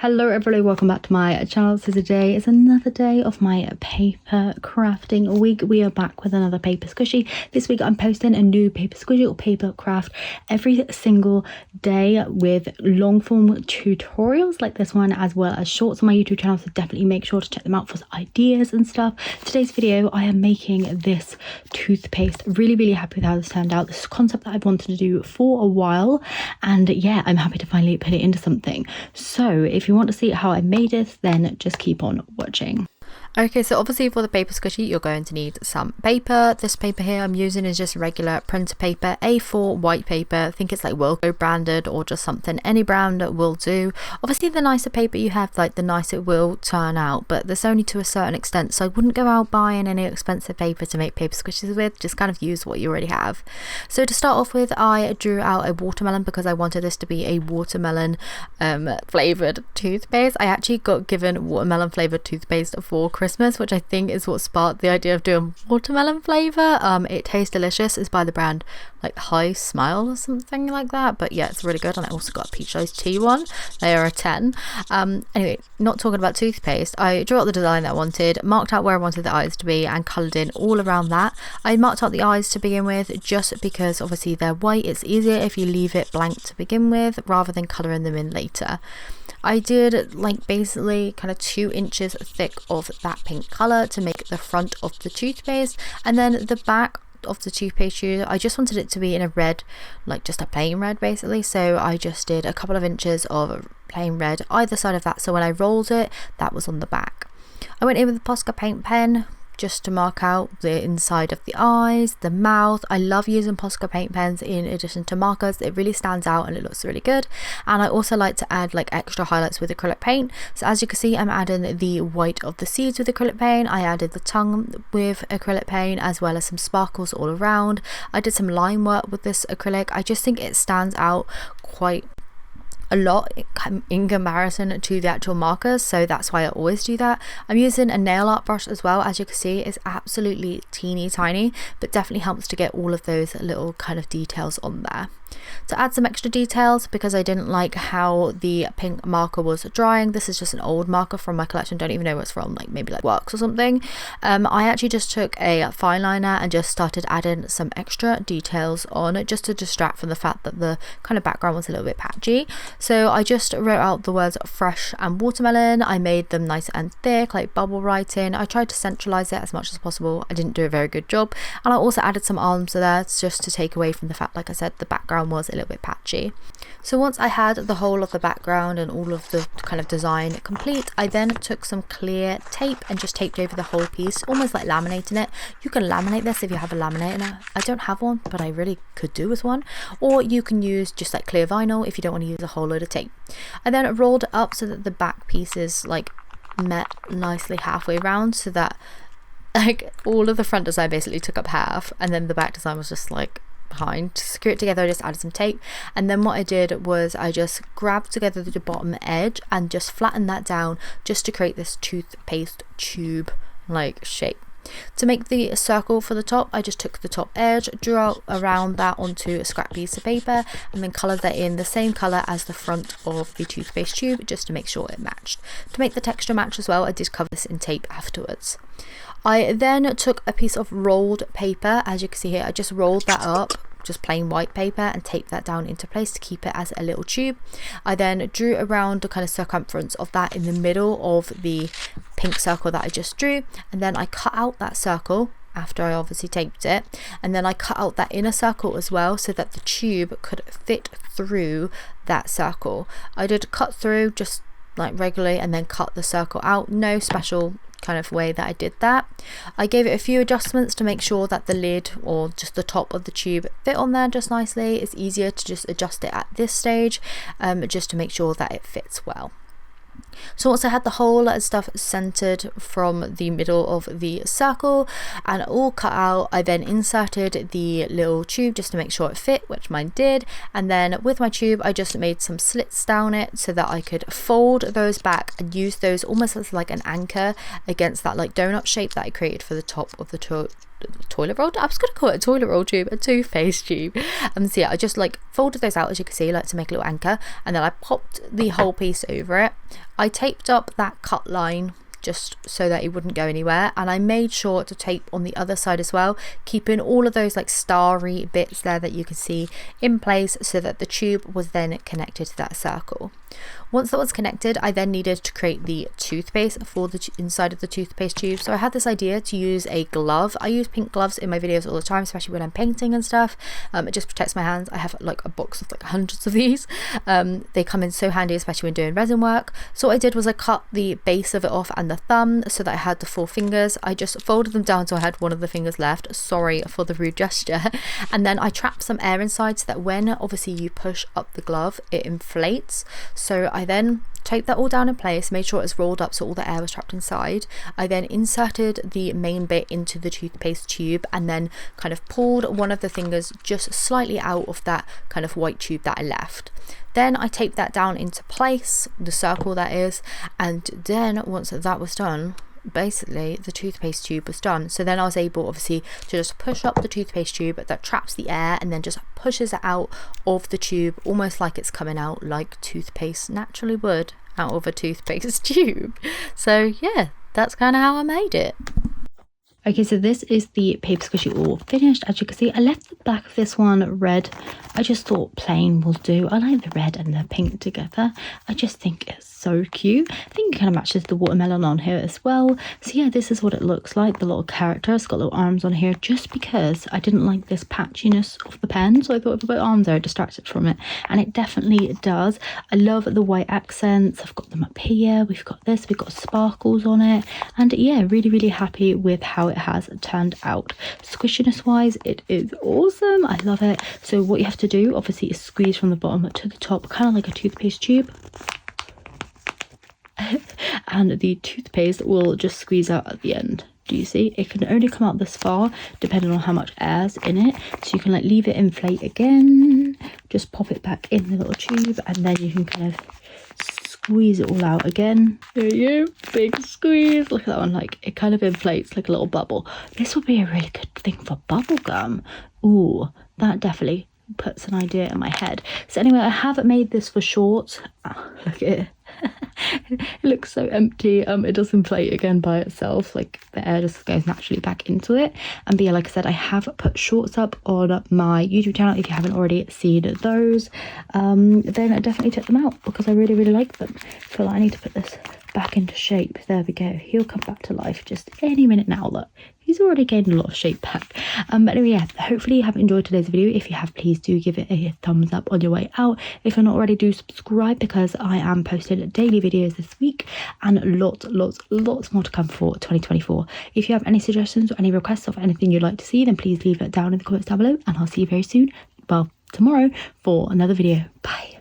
Hello everybody, welcome back to my channel. So today is another day of my paper crafting week. We are back with another paper squishy. This week I'm posting a new paper squishy or paper craft every single day with long form tutorials like this one, as well as shorts on my YouTube channel, so definitely make sure to check them out for ideas and stuff. Today's video I am making this toothpaste. Really happy with how this turned out. This is a concept that I've wanted to do for a while, and yeah, I'm happy to finally put it into something. So if you want to see how I made it, then just keep on watching. Okay, so obviously for the paper squishy you're going to need some paper. This paper here I'm using is just regular printer paper, A4 white paper. I think it's like Wilco branded or just something, any brand will do. Obviously the nicer paper you have, like the nicer it will turn out, but there's only to a certain extent, so I wouldn't go out buying any expensive paper to make paper squishies with. Just kind of use what you already have. So to start off with, I drew out a watermelon because I wanted this to be a watermelon flavored toothpaste. I actually got given watermelon flavored toothpaste for Christmas, which I think is what sparked the idea of doing watermelon flavor. It tastes delicious. It's by the brand like High Smile or something like that, but yeah, it's really good. And I also got a peach iced tea one. They are a 10. Anyway, not talking about toothpaste, I drew out the design that I wanted, marked out where I wanted the eyes to be, and coloured in all around that. I marked out the eyes to begin with just because obviously they're white. It's easier if you leave it blank to begin with rather than colouring them in later. I did like basically kind of 2 inches thick of that pink colour to make the front of the toothpaste, and then the back of the toothpaste tube I just wanted it to be in a red, like just a plain red basically, so I just did a couple of inches of plain red either side of that, so when I rolled it, that was on the back. I went in with the Posca paint pen just to mark out the inside of the eyes, the mouth. I love using Posca paint pens in addition to markers. It really stands out and it looks really good. And I also like to add like extra highlights with acrylic paint. So as you can see, I'm adding the white of the seeds with acrylic paint. I added the tongue with acrylic paint, as well as some sparkles all around. I did some line work with this acrylic. I just think it stands out quite a lot in comparison to the actual markers, so that's why I always do that. I'm using a nail art brush as well. As you can see, it's absolutely teeny tiny, but definitely helps to get all of those little kind of details on there. To add some extra details, because I didn't like how the pink marker was drying, this is just an old marker from my collection, don't even know where it's from, like maybe like Works or something. I actually just took a fine liner and just started adding some extra details on it, just to distract from the fact that the kind of background was a little bit patchy. So I just wrote out the words fresh and watermelon. I made them nice and thick, like bubble writing. I tried to centralize it as much as possible. I didn't do a very good job, and I also added some arms there just to take away from the fact, like I said, the background was a little bit patchy. So once I had the whole of the background and all of the kind of design complete, I then took some clear tape and just taped over the whole piece, almost like laminating it. You can laminate this if you have a laminator. I don't have one, but I really could do with one. Or you can use just like clear vinyl if you don't want to use a whole load of tape. I then rolled it up so that the back pieces like met nicely halfway around, so that like all of the front design basically took up half, and then the back design was just like behind. To secure it together, I just added some tape, and then what I did was I just grabbed together the bottom edge and just flattened that down just to create this toothpaste tube like shape. To make the circle for the top, I just took the top edge, drew out around that onto a scrap piece of paper, and then coloured that in the same colour as the front of the toothpaste tube just to make sure it matched. To make the texture match as well, I did cover this in tape afterwards. I then took a piece of rolled paper. As you can see here, I just rolled that up, just plain white paper, and taped that down into place to keep it as a little tube. I then drew around the kind of circumference of that in the middle of the pink circle that I just drew, and then I cut out that circle after I obviously taped it, and then I cut out that inner circle as well so that the tube could fit through that circle. I did cut through just like regularly and then cut the circle out, no special kind of way that I did that. I gave it a few adjustments to make sure that the lid or just the top of the tube fit on there just nicely. It's easier to just adjust it at this stage, just to make sure that it fits well. So once I had the whole stuff centered from the middle of the circle and all cut out, I then inserted the little tube just to make sure it fit, which mine did. And then with my tube, I just made some slits down it so that I could fold those back and use those almost as like an anchor against that like donut shape that I created for the top of the toilet roll, I was gonna call it a toilet roll tube, a toothpaste tube. So yeah, I just like folded those out, as you can see, like to make a little anchor, and then I popped the whole piece over it. I taped up that cut line just so that it wouldn't go anywhere, and I made sure to tape on the other side as well, keeping all of those like starry bits there that you can see in place, so that the tube was then connected to that circle. Once that was connected, I then needed to create the toothpaste for the inside of the toothpaste tube. So I had this idea to use a glove. I use pink gloves in my videos all the time, especially when I'm painting and stuff. It just protects my hands. I have like a box of like hundreds of these. They come in so handy, especially when doing resin work. So what I did was I cut the base of it off and the thumb so that I had the 4 fingers. I just folded them down so I had one of the fingers left. Sorry for the rude gesture. And then I trapped some air inside so that when obviously you push up the glove, it inflates. So I then taped that all down in place, made sure it was rolled up so all the air was trapped inside. I then inserted the main bit into the toothpaste tube and then kind of pulled one of the fingers just slightly out of that kind of white tube that I left. Then I taped that down into place, the circle that is, and then once that was done, basically the toothpaste tube was done. So then I was able obviously to just push up the toothpaste tube that traps the air and then just pushes it out of the tube, almost like it's coming out like toothpaste naturally would out of a toothpaste tube. So yeah, that's kind of how I made it. Okay, so this is the paper squishy all finished. As you can see, I left the back of this one red. I just thought plain will do. I like the red and the pink together. I just think it's so cute. I think it kind of matches the watermelon on here as well. So yeah, this is what it looks like. The little character, it's got little arms on here, just because I didn't like this patchiness of the pen. So I thought if I put arms there, it distracted from it. And it definitely does. I love the white accents. I've got them up here. We've got this. We've got sparkles on it. And yeah, really, really happy with how it has turned out. Squishiness wise, it is awesome. I love it. So what you have to do obviously is squeeze from the bottom to the top, kind of like a toothpaste tube. And the toothpaste will just squeeze out at the end. Do you see? It can only come out this far depending on how much air's in it. So you can like leave it inflate again, just pop it back in the little tube, and then you can kind of squeeze it all out again. There you go, big squeeze. Look at that one, like it kind of inflates like a little bubble. This would be a really good thing for bubble gum. Ooh, that definitely puts an idea in my head. So anyway, I haven't made this for shorts. Oh, look at it. It looks so empty. It does inflate again by itself, like the air just goes naturally back into it. And yeah, like I said, I have put shorts up on my YouTube channel. If you haven't already seen those, then I definitely check them out because I really, really like them. I feel like I need to put this back into shape. There we go. He'll come back to life just any minute now. Look, he's already gained a lot of shape back. But anyway, yeah, hopefully you have enjoyed today's video. If you have, please do give it a thumbs up on your way out. If you're not already, do subscribe because I am posting daily videos this week and lots more to come for 2024. If you have any suggestions or any requests of anything you'd like to see, then please leave it down in the comments down below, and I'll see you very soon, well, tomorrow, for another video. Bye.